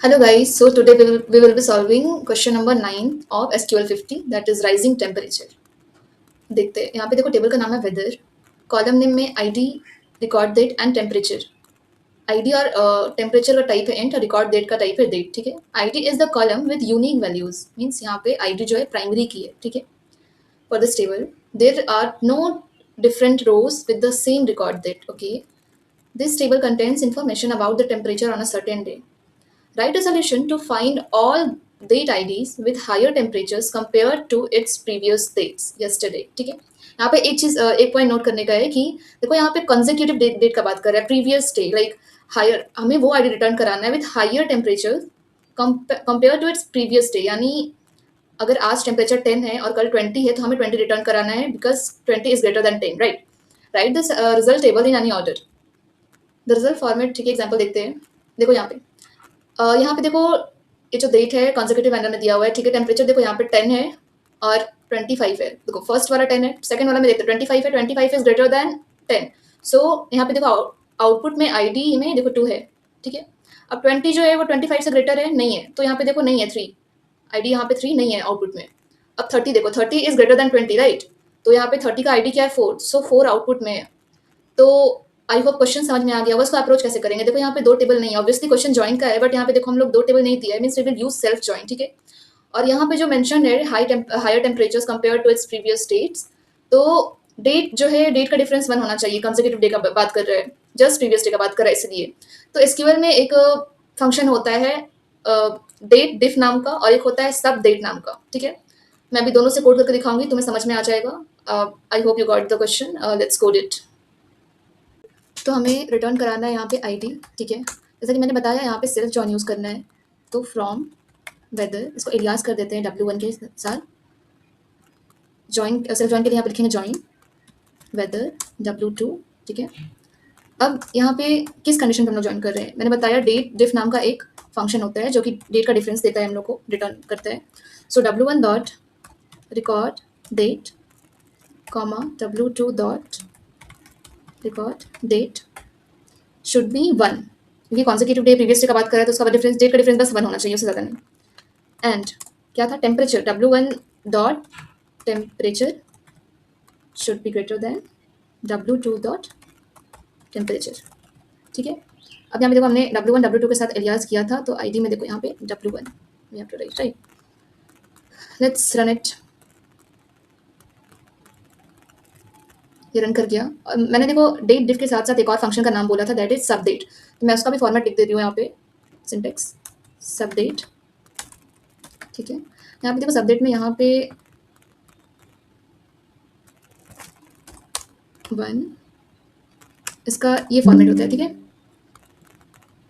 Hello guys, so today we will be solving question number 9 of SQL 50, that is rising temperature. देखते हैं यहाँ पे देखो, table का नाम है वेदर, कॉलम नेम में ID, record date and temperature. ID और टेम्परेचर का टाइप है इंट, रिकॉर्ड डेट का टाइप है डेट। ठीक है, ID is the column with unique values, means यहाँ पे आईडी जो है प्राइमरी की है। ठीक है, for this table there are no different rows with the same record date. Okay, this table contains information about the temperature on a certain day. Write a solution to find all date IDs with higher temperatures compared to its previous dates yesterday. ठीक है, यहाँ पे एक चीज एक point note करने का है कि देखो यहाँ पे कंसेक्यूटिव डेट का बात कर रहा है, प्रीवियस डे लाइक हायर, हमें वो आईडी रिटर्न कराना है with higher temperature compare to its previous day. यानी अगर आज टेम्परेचर 10 है और कल 20 है तो हमें 20 रिटर्न कराना है because 20 is greater than 10, right. Right this result table in any order. The result format, ठीक है, एग्जाम्पल देखते हैं। देखो यहाँ पे यहाँ पे देखो, ये जो डेट है कॉन्जिक्यूटिव मैनर में दिया हुआ है। ठीक है, टेम्परेचर देखो यहाँ पे 10 है और 25 है। देखो फर्स्ट वाला 10 है, सेकंड वाला में देखते हैं 25 है, 25 इज ग्रेटर देन 10। सो यहाँ पे देखो आउटपुट में आईडी में देखो 2 है। ठीक है, अब 20 जो है वो 25 से ग्रेटर है, नहीं है, तो यहाँ पे देखो नहीं है 3, आईडी यहाँ पे 3 नहीं है आउटपुट में। अब 30 देखो, 30 इज ग्रेटर देन 20, राइट, तो यहाँ पे 30 का आईडी क्या है 4, सो 4 आउटपुट में है। तो आई होप क्वेश्चन समझ में आ गया। उसको अप्रोच कैसे करेंगे, देखो यहाँ पे दो टेबल नहीं है, ऑब्वियसली क्वेश्चन ज्वाइन का है, बट यहाँ पे देखो हम लोग दो टेबल नहीं दिया है, means we will use self join. ठीक है, और यहाँ पे जो मेंशन है higher temperatures compare to its previous dates, तो डेट जो है, डेट का डिफरेंस 1 होना चाहिए, कंसेक्यूटिव डे का बात कर रहे हैं, जस्ट प्रीवियस डे का बात कर रहा है इसलिए। तो एसक्यूएल में एक फंक्शन होता है डेट डिफ नाम का, और एक होता है सब डेट नाम का। ठीक है, मैं अभी दोनों से कोड करके दिखाऊंगी, तुम्हें समझ में आ जाएगा। आई hope you got the question, let's code it. तो हमें रिटर्न कराना है यहाँ पे आईडी। ठीक है, जैसा कि मैंने बताया यहाँ पे सेल्फ जॉइन यूज़ करना है, तो फ्रॉम वेदर, इसको एलियास कर देते हैं W1 के साथ। जॉइन, सेल्फ जॉइन के लिए यहाँ पे लिखेंगे जॉइन वेदर W2। ठीक है, अब यहाँ पे किस कंडीशन पर हम लोग ज्वाइन कर रहे हैं, मैंने बताया डेट डिफ नाम का एक फंक्शन होता है जो कि डेट का डिफरेंस देता है, हम लोग को रिटर्न करता है। So W1 dot record date comma W2 dot record date should be 1, क्योंकि कॉन्जिक्यूटिव डे प्रीवियस डे का बात कर रहा है तो उसका डिफरेंस, डेट का डिफरेंस बस 1 होना चाहिए, उससे ज़्यादा नहीं। एंड क्या था, temperature W1 dot temperature should be greater than W2 dot temperature. ठीक है, अब यहाँ पे देखो हमने W1 W2 के साथ एलियास किया था, तो आईडी में देखो यहाँ पे W1 we have to write, right. Let's run it. ये रन कर गया, और मैंने देखो डेट डिफ के साथ साथ एक और फंक्शन का नाम बोला था, दैट इज सब डेट, तो मैं उसका भी फॉर्मेट लिख दे रही हूँ यहाँ पे, सिंटेक्स सब डेट। ठीक है, यहाँ पे देखो सब डेट में यहाँ पे 1, इसका ये फॉर्मेट होता है। ठीक है,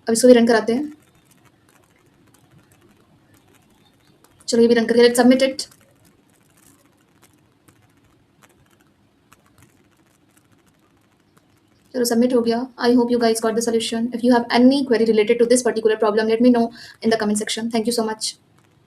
अब इसको भी रन कराते हैं। चलो ये भी रन करके लेट्स सबमिट इट। चलो सबमिट हो गया। I hope you guys got the solution. If you have any query related to this particular problem, let me know in the comment section. Thank you so much.